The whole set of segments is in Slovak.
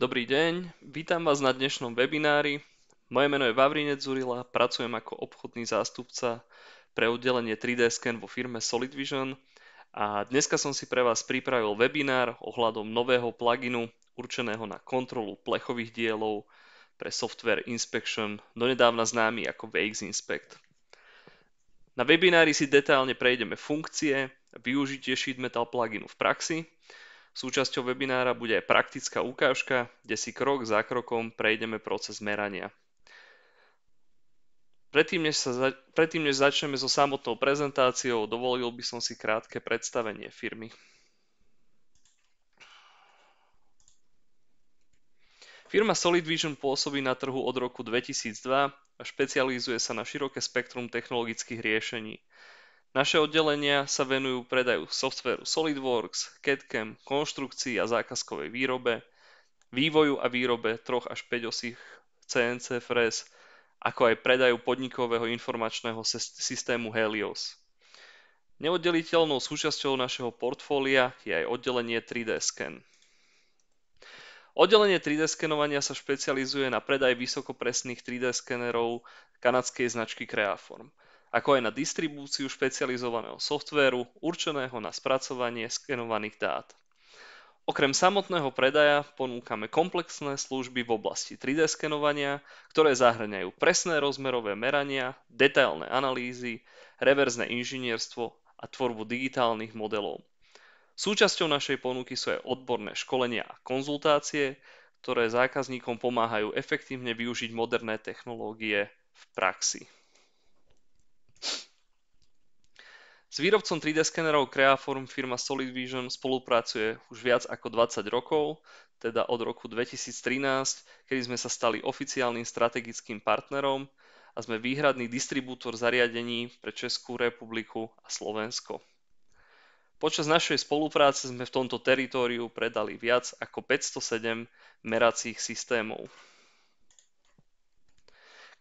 Dobrý deň, vítam vás na dnešnom webinári. Moje meno je Vavrinec Zurila, pracujem ako obchodný zástupca pre oddelenie 3D Scan vo firme Solid Vision a dneska som si pre vás pripravil webinár ohľadom nového pluginu určeného na kontrolu plechových dielov pre Software Inspection, donedávna známy ako VX Inspect. Na webinári si detailne prejdeme funkcie a využitie Sheet Metal pluginu v praxi. Súčasťou webinára bude aj praktická ukážka, kde si krok za krokom prejdeme proces merania. Predtým, než začneme so samotnou prezentáciou, dovolil by som si krátke predstavenie firmy. Firma Solid Vision pôsobí na trhu od roku 2002 a špecializuje sa na široké spektrum technologických riešení. Naše oddelenia sa venujú predaju softvéru SolidWorks, CAD/CAM, konštrukcii a zákazkovej výrobe, vývoju a výrobe 3 až 5 osích CNC frez, ako aj predaju podnikového informačného systému Helios. Neoddeliteľnou súčasťou našeho portfólia je aj oddelenie 3D Scan. Oddelenie 3D skenovania sa špecializuje na predaj vysokopresných 3D skenerov kanadskej značky Creaform, ako aj na distribúciu špecializovaného softvéru určeného na spracovanie skenovaných dát. Okrem samotného predaja ponúkame komplexné služby v oblasti 3D skenovania, ktoré zahŕňajú presné rozmerové merania, detailné analýzy, reverzné inžinierstvo a tvorbu digitálnych modelov. Súčasťou našej ponuky sú aj odborné školenia a konzultácie, ktoré zákazníkom pomáhajú efektívne využiť moderné technológie v praxi. S výrobcom 3D skenerov Creaform firma Solid Vision spolupracuje už viac ako 20 rokov, teda od roku 2013, kedy sme sa stali oficiálnym strategickým partnerom a sme výhradný distribútor zariadení pre Českú republiku a Slovensko. Počas našej spolupráce sme v tomto teritóriu predali viac ako 507 meracích systémov.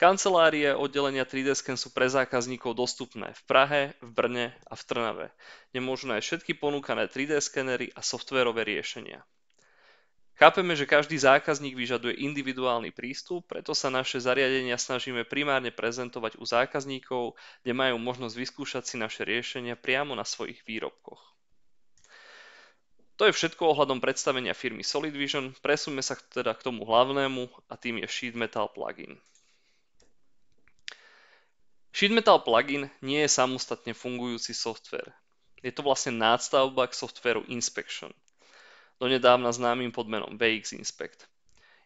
Kancelárie oddelenia 3D Scan sú pre zákazníkov dostupné v Prahe, v Brne a v Trnave, kde môžu nájsť všetky ponúkané 3D skenery a softvérové riešenia. Chápeme, že každý zákazník vyžaduje individuálny prístup, preto sa naše zariadenia snažíme primárne prezentovať u zákazníkov, kde majú možnosť vyskúšať si naše riešenia priamo na svojich výrobkoch. To je všetko ohľadom predstavenia firmy Solid Vision, presúňme sa teda k tomu hlavnému a tým je Sheet Metal plugin. Sheet Metal plugin nie je samostatne fungujúci softvér. Je to vlastne nástavba k softvéru Inspection, donedávna známym pod menom VX Inspect.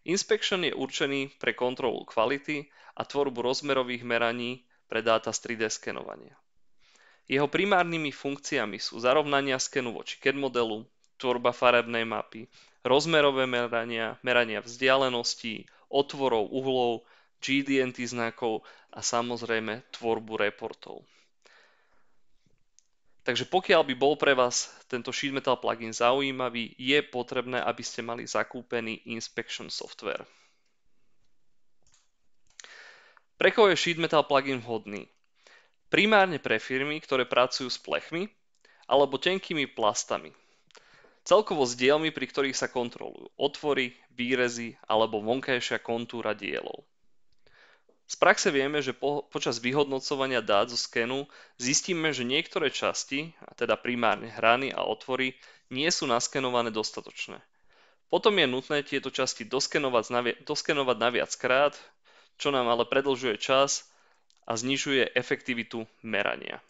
Inspection je určený pre kontrolu kvality a tvorbu rozmerových meraní pre dáta z 3D skenovania. Jeho primárnymi funkciami sú zarovnania skenu voči CAD modelu, tvorba farebnej mapy, rozmerové merania vzdialeností, otvorov, uhlov, GD&T znakov a samozrejme tvorbu reportov. Takže pokiaľ by bol pre vás tento Sheet Metal plugin zaujímavý, je potrebné, aby ste mali zakúpený Inspection software. Pre koho je Sheet Metal plugin vhodný? Primárne pre firmy, ktoré pracujú s plechmi alebo tenkými plastami. Celkovo s dielmi, pri ktorých sa kontrolujú otvory, výrezy alebo vonkajšia kontúra dielov. Z praxe vieme, že počas vyhodnocovania dát zo skenu zistíme, že niektoré časti, a teda primárne hrany a otvory, nie sú naskenované dostatočne. Potom je nutné tieto časti doskenovať na viackrát, čo nám ale predĺžuje čas a znižuje efektivitu merania.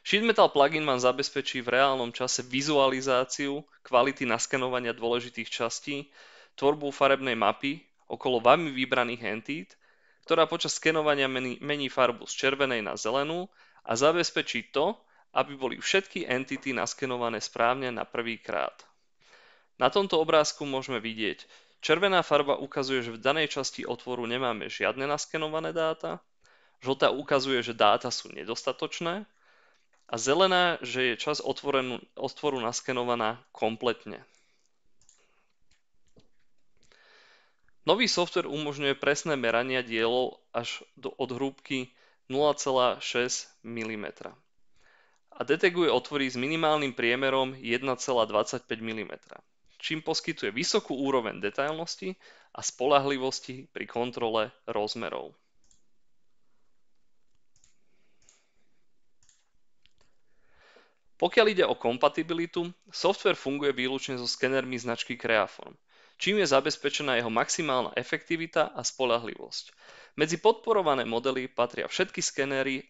Sheet Metal plugin vám zabezpečí v reálnom čase vizualizáciu kvality naskenovania dôležitých častí, tvorbu farebnej mapy okolo vami vybraných entít, ktorá počas skenovania mení farbu z červenej na zelenú a zabezpečí to, aby boli všetky entity naskenované správne na prvý krát. Na tomto obrázku môžeme vidieť, červená farba ukazuje, že v danej časti otvoru nemáme žiadne naskenované dáta, žltá ukazuje, že dáta sú nedostatočné, a zelená, že je časť otvoru naskenovaná kompletne. Nový software umožňuje presné merania dielov až od hrúbky 0,6 mm a detekuje otvory s minimálnym priemerom 1,25 mm. čím poskytuje vysokú úroveň detailnosti a spoľahlivosti pri kontrole rozmerov. Pokiaľ ide o kompatibilitu, software funguje výlučne so skenermi značky Creaform, čím je zabezpečená jeho maximálna efektivita a spoľahlivosť. Medzi podporované modely patria všetky skenery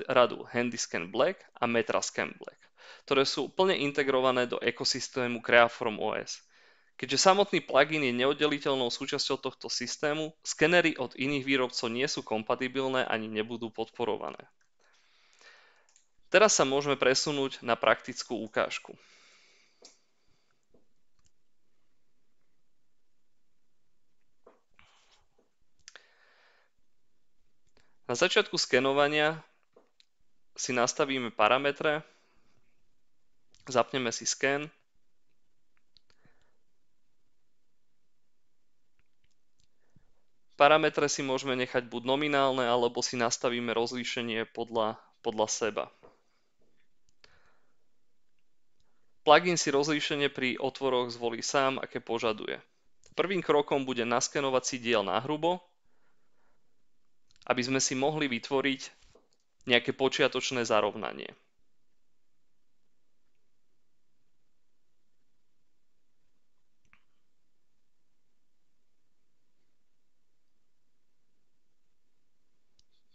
radu HandyScan Black a Metrascan Black, ktoré sú plne integrované do ekosystému Creaform OS. Keďže samotný plugin je neoddeliteľnou súčasťou tohto systému, skenery od iných výrobcov nie sú kompatibilné ani nebudú podporované. Teraz sa môžeme presunúť na praktickú ukážku. Na začiatku skenovania si nastavíme parametre, zapneme si sken, parametre si môžeme nechať buď nominálne, alebo si nastavíme rozlíšenie podľa seba. Plugin si rozlíšenie pri otvoroch zvolí sám, aké požaduje. Prvým krokom bude naskenovať si diel nahrubo, aby sme si mohli vytvoriť nejaké počiatočné zarovnanie.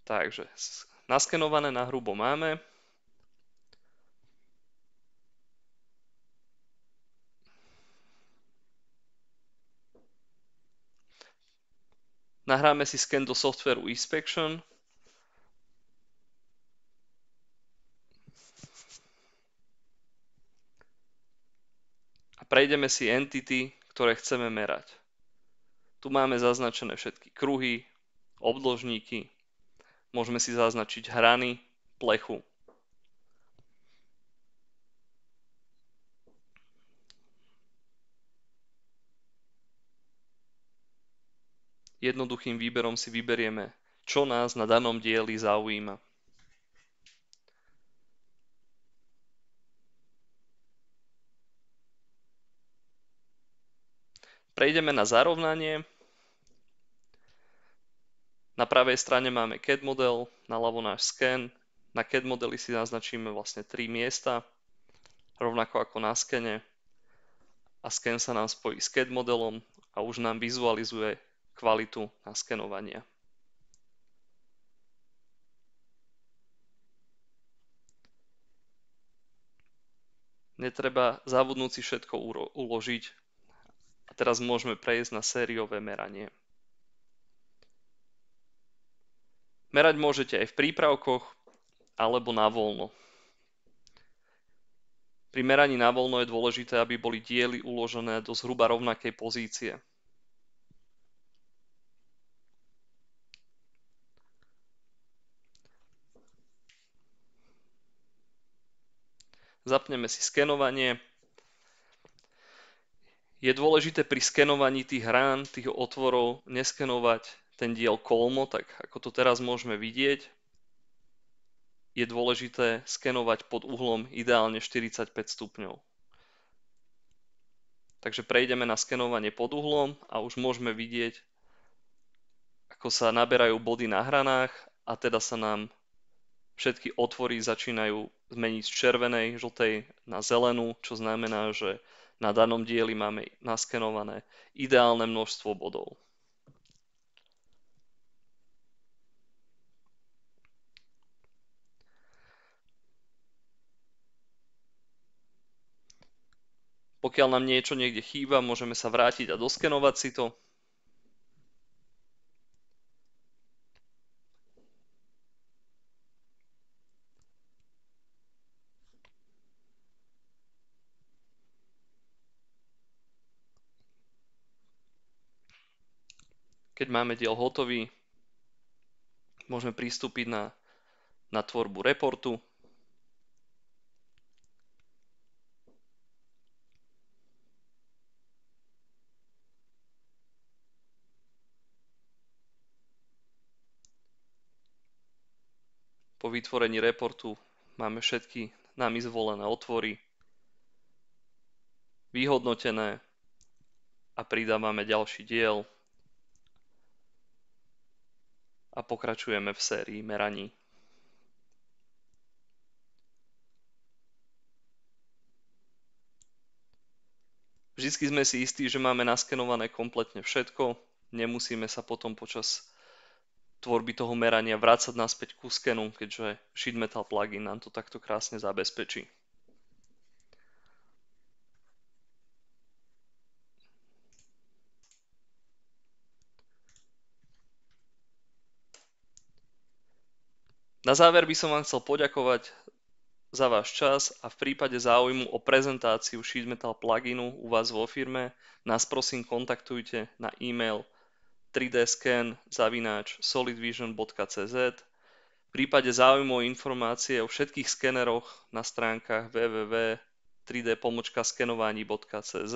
Takže naskenované nahrubo máme. Nahráme si sken do softvéru Inspection. A prejdeme si entity, ktoré chceme merať. Tu máme zaznačené všetky kruhy, obdĺžníky, môžeme si zaznačiť hrany, plechu. Jednoduchým výberom si vyberieme, čo nás na danom dieli zaujíma. Prejdeme na zarovnanie. Na pravej strane máme CAD model, naľavo náš sken. Na CAD modeli si naznačíme vlastne 3 miesta, rovnako ako na skene. A sken sa nám spojí s CAD modelom a už nám vizualizuje kvalitu naskenovania. Netreba zabudnúť si všetko uložiť a teraz môžeme prejsť na sériové meranie. Merať môžete aj v prípravkoch alebo na voľno. Pri meraní na voľno je dôležité, aby boli diely uložené do zhruba rovnakej pozície. Zapneme si skenovanie. Je dôležité pri skenovaní tých hrán, tých otvorov, neskenovať ten diel kolmo, tak ako to teraz môžeme vidieť. Je dôležité skenovať pod uhlom ideálne 45 stupňov. Takže prejdeme na skenovanie pod uhlom a už môžeme vidieť, ako sa naberajú body na hranách a teda sa nám všetky otvory začínajú zmeniť z červenej, žltej na zelenú, čo znamená, že na danom dieli máme naskenované ideálne množstvo bodov. Pokiaľ nám niečo niekde chýba, môžeme sa vrátiť a doskenovať si to. Keď máme diel hotový, môžeme pristúpiť na tvorbu reportu. Po vytvorení reportu máme všetky nami zvolené otvory vyhodnotené a pridávame ďalší diel a pokračujeme v sérii meraní. Vždycky sme si istí, že máme naskenované kompletne všetko, nemusíme sa potom počas tvorby toho merania vrácať naspäť ku skenu, keďže Sheet Metal plugin nám to takto krásne zabezpečí. Na záver by som vám chcel poďakovať za váš čas a v prípade záujmu o prezentáciu Sheet Metal pluginu u vás vo firme nás prosím kontaktujte na e-mail 3dscan@solidvision.cz. V prípade záujmu o informácie o všetkých skeneroch na stránkach www.3d-skenovanie.cz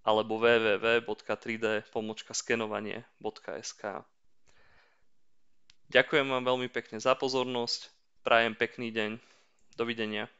alebo www.3d-skenovanie.sk. Ďakujem vám veľmi pekne za pozornosť, prajem pekný deň, dovidenia.